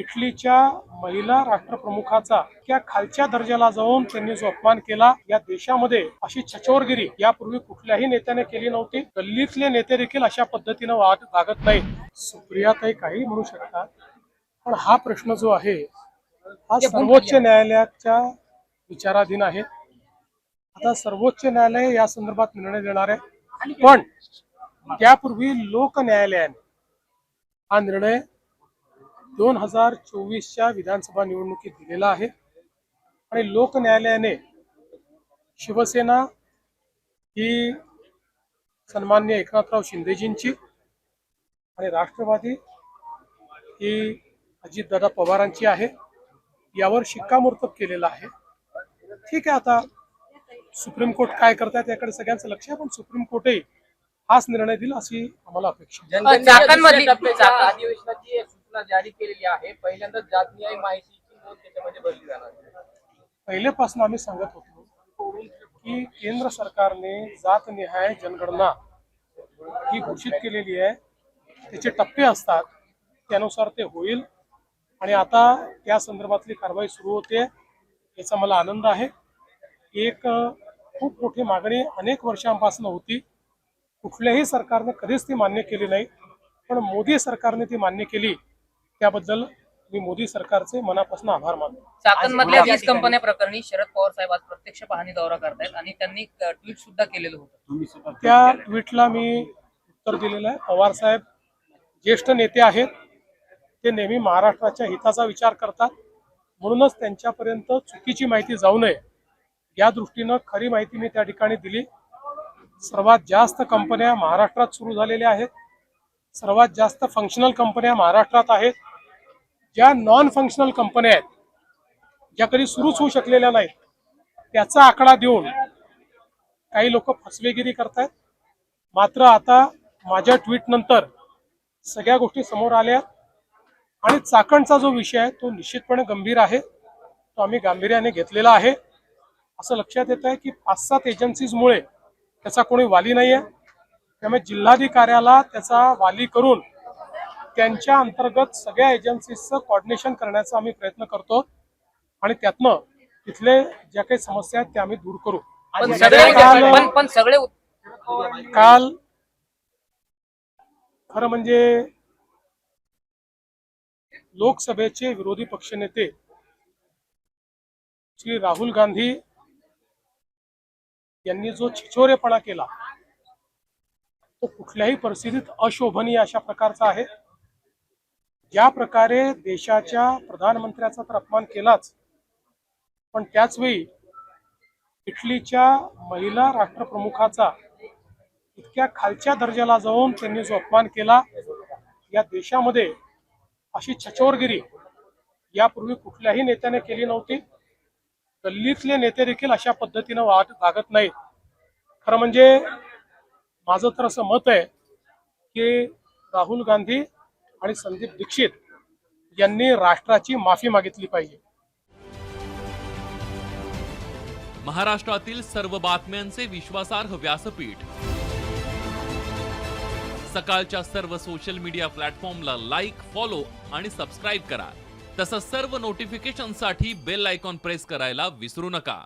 इटलीच्या महिला राष्ट्रप्रमुखाचा त्या खालच्या दर्जाला जाऊन त्यांनी जो अपमान केला, या देशामध्ये अशी छचोरगिरी यापूर्वी कुठल्याही नेत्याने केली नव्हती. गल्लीतले नेते देखील अशा पद्धतीनं वागत नाही. सुप्रियाताई काही म्हणू शकतात, पण हा प्रश्न जो आहे हा सर्वोच्च न्यायालयाच्या विचाराधीन आहे. आता सर्वोच्च न्यायालय या संदर्भात निर्णय देणार आहे, पण त्यापूर्वी लोक न्यायालयाने हा निर्णय 2024च्या विधानसभा निवडणुकीत दिलेला आहे आणि लोक न्यायालयाने शिवसेना ही सन्माननीय एकनाथराव शिंदेजींची आणि राष्ट्रवादी ही अजितदादा पवारांची आहे, यावर शिक्कामोर्तब केलेला आहे. ठीक आहे, आता सुप्रीम कोर्ट काय करतात याकडे सगळ्यांचं लक्ष आहे, पण सुप्रीम कोर्टही हाच निर्णय दिला अशी आम्हाला अपेक्षा आहे. अधिवेशनाची सूचना जारी केलेली आहे. पहिल्यांदा जातनिहाय माहितीची नोंद त्याच्यामध्ये भरली जाणार. पहिलेपासून आम्ही सांगत होतो की केंद्र सरकारने जातनिहाय जनगणना ही घोषित केलेली आहे. त्याचे टप्पे असतात, त्यानुसार ते होईल आणि आता त्या संदर्भातली कारवाई सुरू होते. याचा मला आनंद आहे. एक खूप मोठी मागणी अनेक वर्षांपासून होती. कुठल्याही सरकारने कधीच ती मान्य केली नाही, पण मोदी सरकारने ती मान्य केली. त्याबद्दल मी मोदी सरकारचे मनापासून आभार मानतो. चाकणमधल्या 20 कंपन्या प्रकरणी शरद पवार साहेब आज प्रत्यक्ष पाहणी दौरा करतायत आणि त्यांनी ट्विट सुद्धा केलेलं होतं. त्या ट्विटला मी उत्तर दिलेलं आहे. पवार साहेब ज्येष्ठ नेते आहेत, ते नेहमी महाराष्ट्राच्या हिताचा विचार करतात, म्हणूनच त्यांच्यापर्यंत चुकीची माहिती जाऊ नये या दृष्टीनं खरी माहिती मी त्या ठिकाणी दिली. सर्वात जास्त कंपन्या महाराष्ट्रात सुरू झालेल्या आहेत. सर्वात जास्त फंक्शनल कंपन्या महाराष्ट्रात आहेत. ज्या नॉन फंक्शनल कंपन्या आहेत, ज्या कधी सुरूच होऊ शकलेल्या नाहीत, त्याचा आकडा देऊन काही लोक फसवेगिरी करतायत. मात्र आता माझ्या ट्विट नंतर सगळ्या गोष्टी समोर आल्या आणि चाकणचा जो विषय आहे तो निश्चितपणे गंभीर आहे. तो आम्ही गांभीर्याने घेतलेला आहे. असं लक्षात येत आहे की 5-7 एजन्सीजमुळे त्याचा कोणी वाली नाही आहे. त्यामुळे जिल्हाधिकाऱ्याला त्याचा वाली करून त्यांच्या अंतर्गत सगळ्या एजन्सीजचं कोऑर्डिनेशन करण्याचा आम्ही प्रयत्न करतो आणि त्यातनं तिथले ज्या काही समस्या आहेत त्या आम्ही दूर करू. काल खरं म्हणजे लोकसभेचे विरोधी पक्षनेते श्री राहुल गांधी यांनी जो छिछोरेपणा केला तो कुठल्याही परिस्थितीत अशोभनीय अशा प्रकारचा आहे. ज्या प्रकारे देशाच्या प्रधानमंत्र्याचा तर अपमान केलाच, पण त्याचवेळी इटलीच्या महिला राष्ट्रप्रमुखाचा इतक्या खालच्या दर्जाला जाऊन त्यांनी जो अपमान केला, या देशामध्ये अशी छचोरगिरी यापूर्वी कुठल्याही नेत्याने केली नव्हती. गल्लीतले नेते देखील अशा पद्धतीनं वागत नाहीत. खरं म्हणजे माझं तर असं मत आहे की राहुल गांधी आणि संदीप दीक्षित यांनी राष्ट्राची माफी मागितली पाहिजे. महाराष्ट्रातील सर्व बातम्यांचे विश्वासार्ह व्यासपीठ, सकाळच्या सर्व सोशल मीडिया प्लॅटफॉर्मला लाईक, फॉलो आणि सबस्क्राईब करा. तसंच सर्व नोटिफिकेशनसाठी बेल आयकॉन प्रेस करायला विसरू नका.